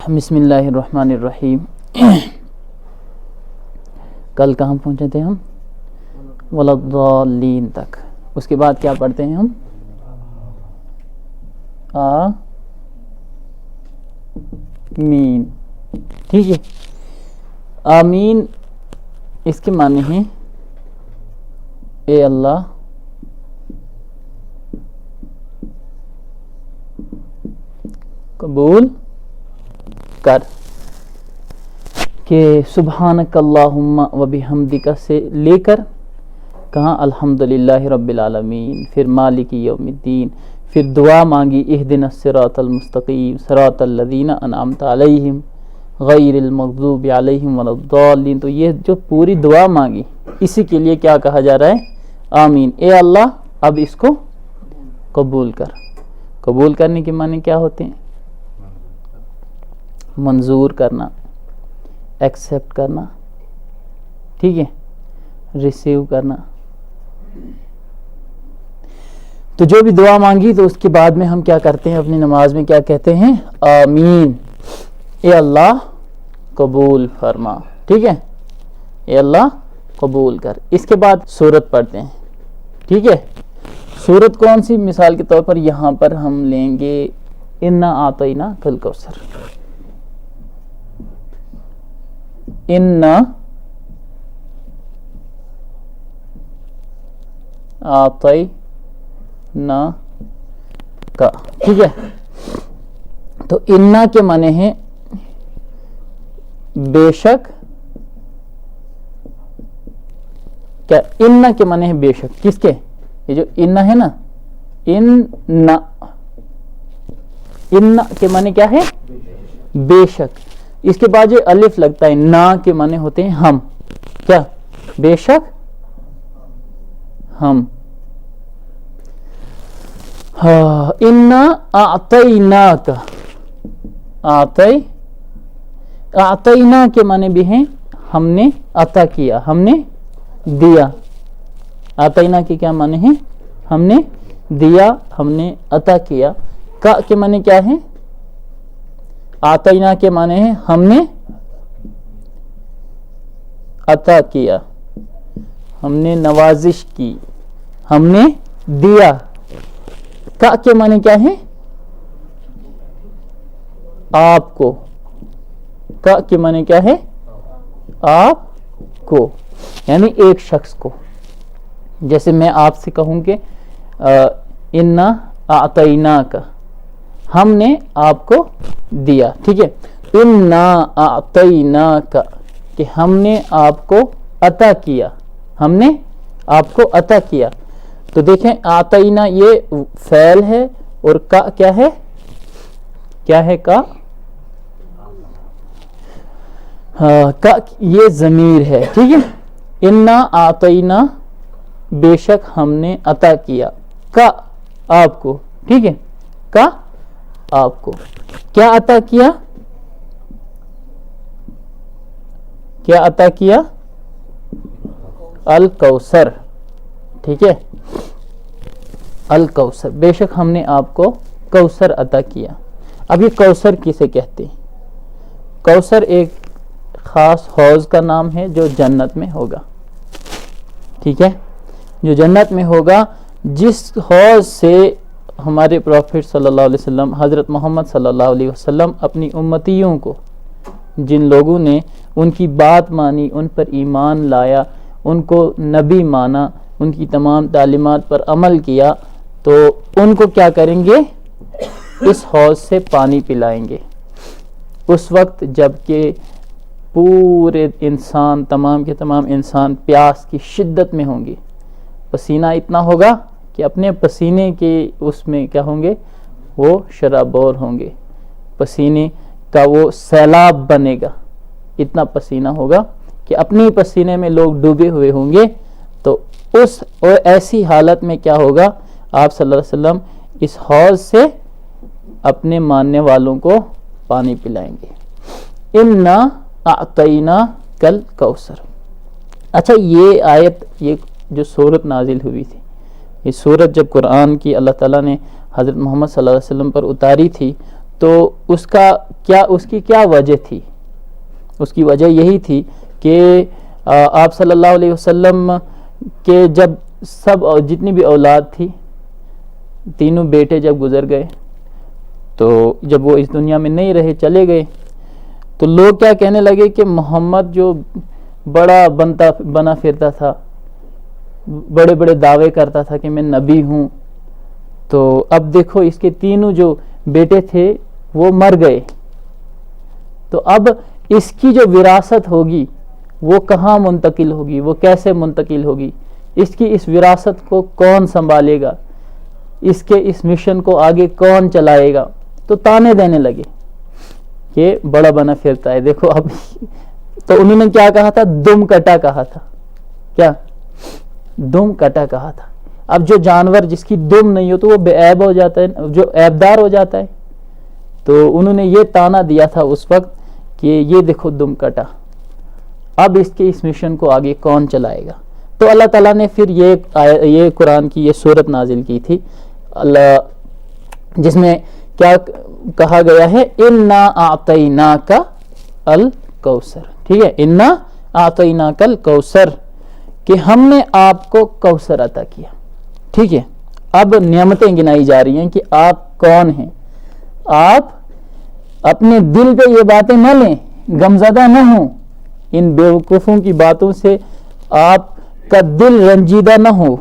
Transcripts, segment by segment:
بسم اللہ الرحمن الرحیم. کل کہاں پہنچے تھے ہم؟ ولضالین تک. اس کے بعد کیا پڑھتے ہیں ہم؟ آمین. ٹھیک ہے. آمین اس کے معنی ہیں اے اللہ قبول کر. کہ سبحانک اللہم و بحمدک سے لے کر کہاں الحمدللہ رب العالمین، پھر مالک یوم الدین، پھر دعا مانگی اہدنا الصراط المستقیم صراط الذین انعمت علیہم غیر المغضوب علیہم ولا الضالین. تو یہ جو پوری دعا مانگی اسی کے لیے کیا کہا جا رہا ہے؟ آمین. اے اللہ اب اس کو قبول کر. قبول کرنے کے معنی کیا ہوتے ہیں؟ منظور کرنا، ایکسیپٹ کرنا، ٹھیک ہے، ریسیو کرنا. تو جو بھی دعا مانگی تو اس کے بعد میں ہم کیا کرتے ہیں اپنی نماز میں؟ کیا کہتے ہیں؟ آمین. اے اللہ قبول فرما. ٹھیک ہے، اے اللہ قبول کر. اس کے بعد سورت پڑھتے ہیں. ٹھیک ہے. سورت کون سی؟ مثال کے طور پر یہاں پر ہم لیں گے انا اعطینا کل کوثر. انا اعطینا کا. ٹھیک ہے. تو انا کے معنی ہیں بے شک. کیا انا کے معنی ہے بے شک؟ کس کے؟ یہ جو انا ہے نا، انا کے معنی کیا ہے؟ بے شک. اس کے بعد جو الف لگتا ہے نا کے معنی ہوتے ہیں ہم. کیا؟ بے شک ہم. انا اعطیناک. اعطینا کے معنی بھی ہیں ہم نے عطا کیا، ہم نے دیا. اعطینا کے کیا معنی ہیں؟ ہم نے دیا، ہم نے عطا کیا. کا کے معنی کیا ہے؟ اعطینا کے معنی ہے ہم نے عطا کیا، ہم نے نوازش کی، ہم نے دیا. کا کے معنی کیا ہے؟ آپ کو. کا کے معنی کیا ہے؟ آپ کو، یعنی ایک شخص کو. جیسے میں آپ سے کہوں کہ انا اعطیناک، ہم نے آپ کو دیا. ٹھیک ہے. انا اعطیناک کہ ہم نے آپ کو عطا کیا، ہم نے آپ کو عطا کیا. تو دیکھیں اعطینا یہ فعل ہے اور کا کیا ہے؟ کیا ہے کا؟ کا یہ ضمیر ہے. ٹھیک ہے. انا اعطینا بے شک ہم نے عطا کیا، کا آپ کو. ٹھیک ہے. کا آپ کو. کیا عطا کیا؟ کیا عطا کیا؟ الکوثر. ٹھیک ہے. الکوثر، بے شک ہم نے آپ کو کوثر عطا کیا. اب یہ کوثر کسے کہتے ہیں؟ کوثر ایک خاص حوض کا نام ہے جو جنت میں ہوگا. ٹھیک ہے. جو جنت میں ہوگا، جس حوض سے ہمارے پروفٹ صلی اللہ علیہ وسلم، حضرت محمد صلی اللہ علیہ وسلم اپنی امتیوں کو، جن لوگوں نے ان کی بات مانی، ان پر ایمان لایا، ان کو نبی مانا، ان کی تمام تعلیمات پر عمل کیا، تو ان کو کیا کریں گے؟ اس حوض سے پانی پلائیں گے. اس وقت جب کہ پورے انسان، تمام کے تمام انسان پیاس کی شدت میں ہوں گے، پسینہ اتنا ہوگا کہ اپنے پسینے کے اس میں کیا ہوں گے؟ وہ شرابور ہوں گے. پسینے کا وہ سیلاب بنے گا. اتنا پسینہ ہوگا کہ اپنے پسینے میں لوگ ڈوبے ہوئے ہوں گے. تو اس ایسی حالت میں کیا ہوگا؟ آپ صلی اللہ علیہ وسلم اس حوض سے اپنے ماننے والوں کو پانی پلائیں گے. انا اعطینا کل کوثر. اچھا، یہ آیت، یہ جو سورت نازل ہوئی تھی، یہ سورت جب قرآن کی اللہ تعالیٰ نے حضرت محمد صلی اللہ علیہ وسلم پر اتاری تھی تو اس کی کیا وجہ تھی؟ اس کی وجہ یہی تھی کہ آپ صلی اللہ علیہ وسلم کے جب جتنی بھی اولاد تھی، تینوں بیٹے جب گزر گئے، تو جب وہ اس دنیا میں نہیں رہے، چلے گئے، تو لوگ کیا کہنے لگے کہ محمد جو بڑا بنا پھرتا تھا، بڑے بڑے دعوے کرتا تھا کہ میں نبی ہوں، تو اب دیکھو اس کے تینوں جو بیٹے تھے وہ مر گئے، تو اب اس کی جو وراثت ہوگی وہ کہاں منتقل ہوگی، وہ کیسے منتقل ہوگی، اس کی اس وراثت کو کون سنبھالے گا، اس کے اس مشن کو آگے کون چلائے گا؟ تو تانے دینے لگے کہ بڑا بنا پھرتا ہے، دیکھو اب تو انہوں نے کیا کہا تھا؟ دم کٹا کہا تھا. کیا؟ دم کٹا کہا تھا. اب جو جانور جس کی دم نہیں ہو تو وہ بے عیب ہو جاتا ہے، جو عیبدار ہو جاتا ہے. تو انہوں نے یہ تانا دیا تھا اس وقت کہ یہ دیکھو دم کٹا، اب اس کے اس مشن کو آگے کون چلائے گا؟ تو اللہ تعالیٰ نے پھر یہ قرآن کی یہ سورت نازل کی تھی اللہ، جس میں کیا کہا گیا ہے؟ انا اعطیناک الکوثر. ٹھیک ہے، انا اعطیناک الکوثر، کہ ہم نے آپ کو کوثر عطا کیا. ٹھیک ہے، اب نعمتیں گنائی جا رہی ہیں کہ آپ کون ہیں. آپ اپنے دل پہ یہ باتیں نہ لیں، غمزدہ نہ ہوں، ان بیوقوفوں کی باتوں سے آپ کا دل رنجیدہ نہ ہو،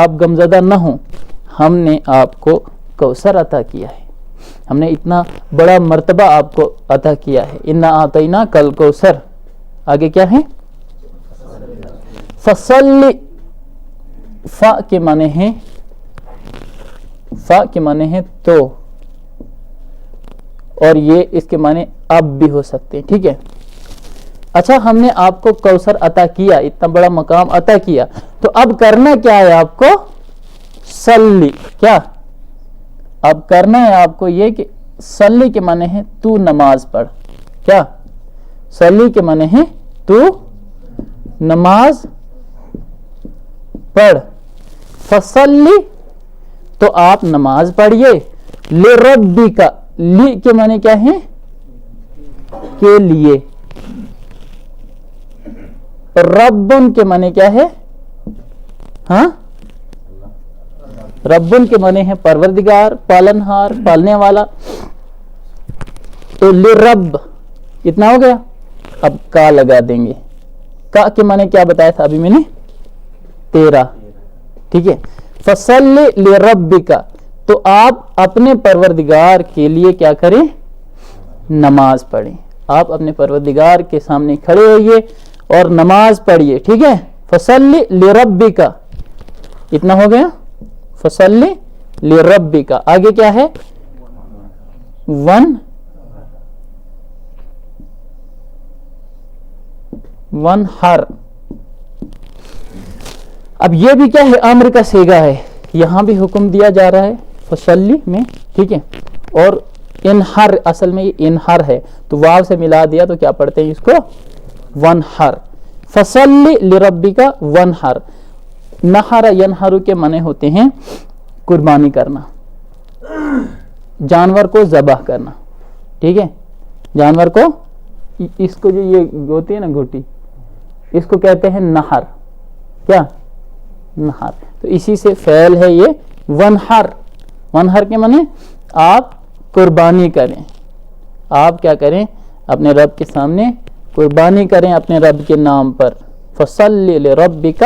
آپ غمزدہ نہ ہوں. ہم نے آپ کو کوثر عطا کیا ہے، ہم نے اتنا بڑا مرتبہ آپ کو عطا کیا ہے. انا اعطیناک الکوثر. آگے کیا ہے؟ فصلی. فا کے معنی ہیں تو، اور یہ اس کے معنی اب بھی ہو سکتے ہیں. ٹھیک ہے، اچھا ہم نے آپ کو کوثر عطا کیا، اتنا بڑا مقام عطا کیا، تو اب کرنا کیا ہے آپ کو؟ صلی. کیا اب کرنا ہے آپ کو؟ یہ کہ صلی کے معنی ہے تو نماز پڑھ. کیا؟ صلی کے معنی ہے تو نماز پڑھ. فصلی، تو آپ نماز پڑھیے. لربک، لی کے معنی کیا ہے؟ کے لیے. ربن کے معنی کیا ہے؟ ہاں، ربن کے معنی ہے پروردگار، پالنہار، پالنے والا. تو لرب اتنا ہو گیا. اب کا لگا دیں گے. کا کے معنی کیا بتایا تھا ابھی میں نے؟ 13. ٹھیک ہے، فصلی لربک، تو آپ اپنے پروردگار کے لیے کیا کریں؟ نماز پڑھیں. آپ اپنے پروردگار کے سامنے کھڑے ہوئیے اور نماز پڑھیے. ٹھیک ہے، فصلی لربک، اتنا ہو گیا. فصلی لربک. آگے کیا ہے؟ ونحر. اب یہ بھی کیا ہے؟ امر کا صیغہ ہے. یہاں بھی حکم دیا جا رہا ہے فصلی میں. ٹھیک ہے، اور انحر، اصل میں یہ انحر ہے، تو واو سے ملا دیا تو کیا پڑھتے ہیں اس کو؟ ونحر. فصلی لربک ونحر. نحر ینحر کے معنی ہوتے ہیں قربانی کرنا، جانور کو ذبح کرنا. ٹھیک ہے، جانور کو، اس کو جو یہ ہوتی ہے نا گھوٹی، اس کو کہتے ہیں نحر. کیا؟ نحر. تو اسی سے فعل ہے یہ ونحر. ونحر کے معنی آپ قربانی کریں. آپ کیا کریں؟ اپنے رب کے سامنے قربانی کریں اپنے رب کے نام پر. فصلی لربک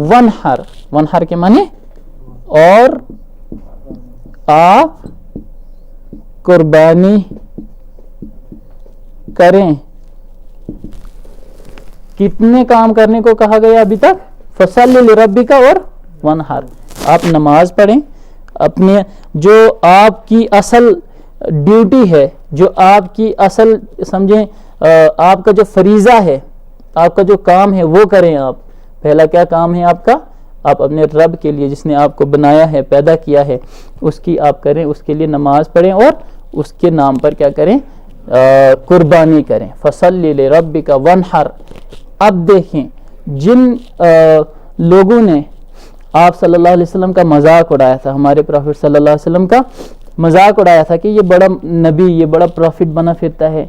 ونحر. ونحر کے معنی اور آپ قربانی کریں. کتنے کام کرنے کو کہا گیا ابھی تک؟ فصلی لربک اور ونحر. آپ نماز پڑھیں، اپنے جو آپ کی اصل ڈیوٹی ہے، جو آپ کی اصل سمجھیں آپ کا جو فریضہ ہے، آپ کا جو کام ہے وہ کریں. آپ پہلا کیا کام ہے آپ کا؟ آپ اپنے رب کے لیے جس نے آپ کو بنایا ہے، پیدا کیا ہے، اس کی آپ کریں، اس کے لیے نماز پڑھیں اور اس کے نام پر کیا کریں؟ قربانی کریں. فصلی لربک ونحر. اب دیکھیں، جن لوگوں نے آپ صلی اللہ علیہ وسلم کا مذاق اڑایا تھا، ہمارے پروفیٹ صلی اللہ علیہ وسلم کا مذاق اڑایا تھا کہ یہ بڑا نبی، یہ بڑا پروفٹ بنا پھرتا ہے،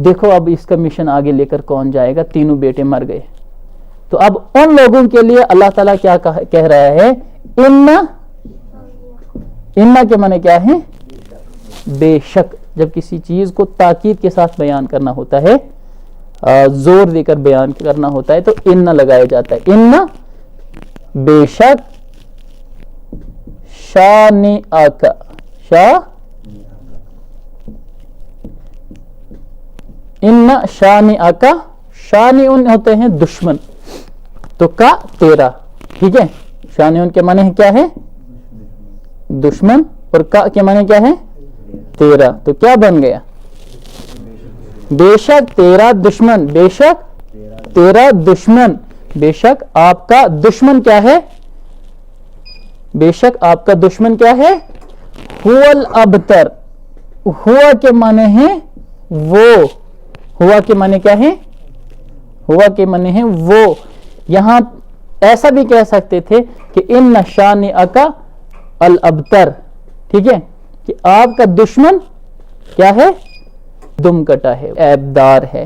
دیکھو اب اس کا مشن آگے لے کر کون جائے گا، تینوں بیٹے مر گئے. تو اب ان لوگوں کے لیے اللہ تعالیٰ کیا کہہ رہا ہے، اِنَّ کے معنی کیا ہے، بے شک. جب کسی چیز کو تاکید کے ساتھ بیان کرنا ہوتا ہے، زور دے کر بیان کرنا ہوتا ہے، تو اِنَّ لگایا جاتا ہے. اِنَّ بے شک، شَانِئَکَ اِنَّ شَانِئَکَ، شانئن ہوتے ہیں دشمن، تو کا تیرا، ٹھیک ہے. شانئن کے معنی کیا ہے، دشمن، اور کا کے معنی کیا ہے، تیرا. تو کیا بن گیا، بے شک تیرا دشمن، بے شک تیرا دشمن، بے شک آپ کا دشمن کیا ہے، بے شک آپ کا دشمن کیا ہے، هو الابتر. ہوا کے معنی ہے وہ، ہوا کے معنی کیا ہے، ہوا کے معنی ہے وہ. یہاں ایسا بھی کہہ سکتے تھے کہ ان شانئک الابتر، ٹھیک ہے، کہ آپ کا دشمن کیا ہے، دم کٹا ہے، عیب دار ہے.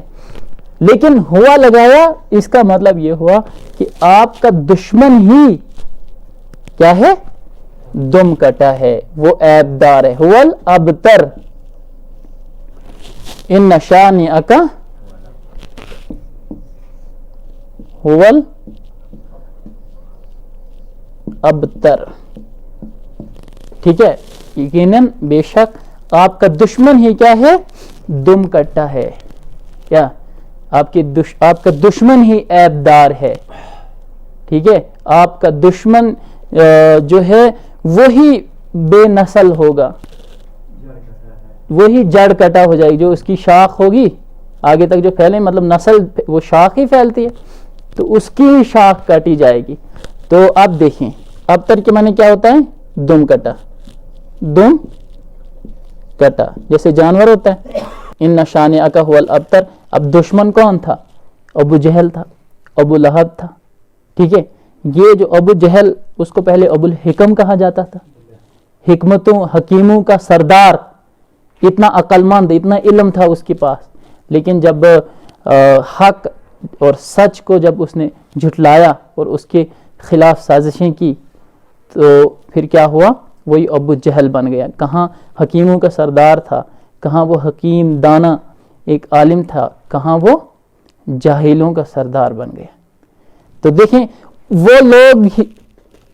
لیکن ہوا لگایا، اس کا مطلب یہ ہوا کہ آپ کا دشمن ہی کیا ہے، دم کٹا ہے، وہ عیب دار ہے. هو الابتر، ان شانئک هو الابتر، ٹھیک ہے. یقیناً بے شک آپ کا دشمن ہی کیا ہے، دم کٹا ہے. کیا آپ کا دشمن ہی عیب دار ہے، ٹھیک ہے. آپ کا دشمن جو ہے وہی بے نسل ہوگا، وہی جڑ کٹا ہو جائے گی. جو اس کی شاخ ہوگی آگے تک جو پھیلے، مطلب نسل وہ شاخ ہی پھیلتی ہے، تو اس کی ہی شاخ کاٹی جائے گی. تو اب دیکھیں، ابتر کے معنی کیا ہوتا ہے، دم کٹا، دم کٹا، جیسے جانور ہوتا ہے. ان شانئک هو الابتر. اب دشمن کون تھا، ابو جہل تھا، ابو لہب تھا، ٹھیک ہے. یہ جو ابو جہل، اس کو پہلے ابو الحکم کہا جاتا تھا، حکمتوں حکیموں کا سردار، اتنا عقل مند، اتنا علم تھا اس کے پاس. لیکن جب حق اور سچ کو جب اس نے جھٹلایا اور اس کے خلاف سازشیں کی، تو پھر کیا ہوا، وہی ابو جہل بن گیا. کہاں حکیموں کا سردار تھا، کہاں وہ حکیم دانا ایک عالم تھا، کہاں وہ جاہلوں کا سردار بن گیا. تو دیکھیں وہ لوگ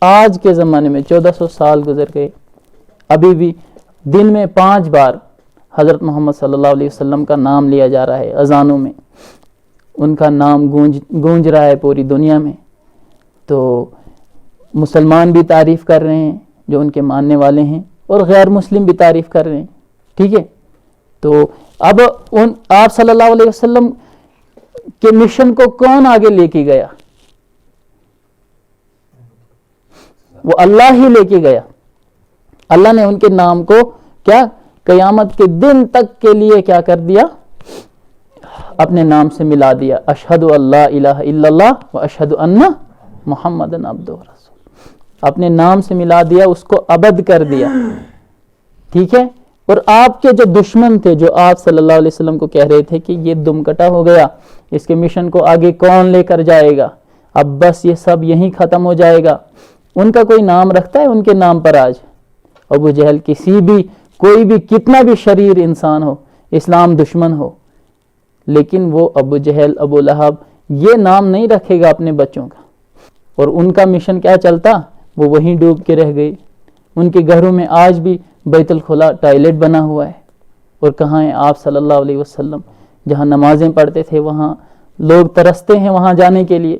آج کے زمانے میں 1400 سال گزر گئے، ابھی بھی دن میں 5 بار حضرت محمد صلی اللہ علیہ وسلم کا نام لیا جا رہا ہے. اذانوں میں ان کا نام گونج رہا ہے پوری دنیا میں. تو مسلمان بھی تعریف کر رہے ہیں جو ان کے ماننے والے ہیں، اور غیر مسلم بھی تعریف کر رہے ہیں، ٹھیک ہے. تو اب آپ صلی اللہ علیہ وسلم کے مشن کو کون آگے لے کے گیا، وہ اللہ ہی لے کے گیا. اللہ نے ان کے نام کو کیا قیامت کے دن تک کے لیے کیا کر دیا، اپنے نام سے ملا دیا. اشہد اللہ الہ الا اللہ و اشہد ان محمد عبدہ رسول، اپنے نام سے ملا دیا، اس کو ابد کر دیا، ٹھیک ہے. اور آپ کے جو دشمن تھے، جو آپ صلی اللہ علیہ وسلم کو کہہ رہے تھے کہ یہ دم کٹا ہو گیا، اس کے مشن کو آگے کون لے کر جائے گا، اب بس یہ سب یہیں ختم ہو جائے گا، ان کا کوئی نام رکھتا ہے ان کے نام پر آج؟ ابو جہل، کسی بھی کوئی بھی کتنا بھی شریر انسان ہو، اسلام دشمن ہو، لیکن وہ ابو جہل، ابو لہب یہ نام نہیں رکھے گا اپنے بچوں کا. اور ان کا مشن کیا چلتا، وہ وہیں ڈوب کے رہ گئے. ان کے گھروں میں آج بھی بیت الخلا ٹائلٹ بنا ہوا ہے. اور کہاں ہیں آپ صلی اللہ علیہ وسلم، جہاں نمازیں پڑھتے تھے وہاں لوگ ترستے ہیں وہاں جانے کے لیے.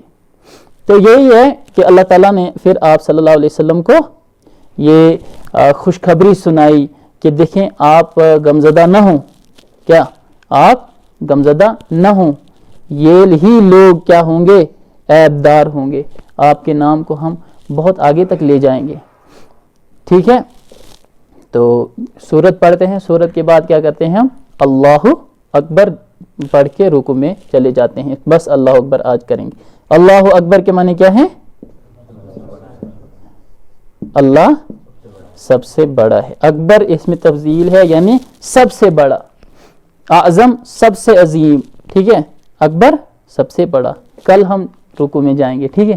تو یہی ہے کہ اللہ تعالیٰ نے پھر آپ صلی اللہ علیہ وسلم کو یہ خوشخبری سنائی کہ دیکھیں آپ غمزدہ نہ ہوں. کیا آپ غمزدہ نہ ہوں، یہ ہی لوگ کیا ہوں گے، عیب دار ہوں گے. آپ کے نام کو ہم بہت آگے تک لے جائیں گے، ٹھیک ہے. تو سورت پڑھتے ہیں، سورت کے بعد کیا کرتے ہیں ہم، اللہ اکبر پڑھ کے رکوع میں چلے جاتے ہیں. بس اللہ اکبر آج کریں گے. اللہ اکبر کے معنی کیا ہے، اللہ سب سے بڑا ہے. اکبر اس میں تفضیل ہے یعنی سب سے بڑا. اعظم سب سے عظیم. ٹھیک ہے, اکبر سب سے بڑا. کل ہم رکوع میں جائیں گے. ٹھیک ہے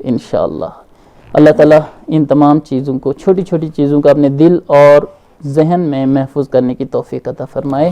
انشاءاللہ. اللہ تعالیٰ ان تمام چیزوں کو, چھوٹی چھوٹی چیزوں کو اپنے دل اور ذہن میں محفوظ کرنے کی توفیق عطا فرمائے.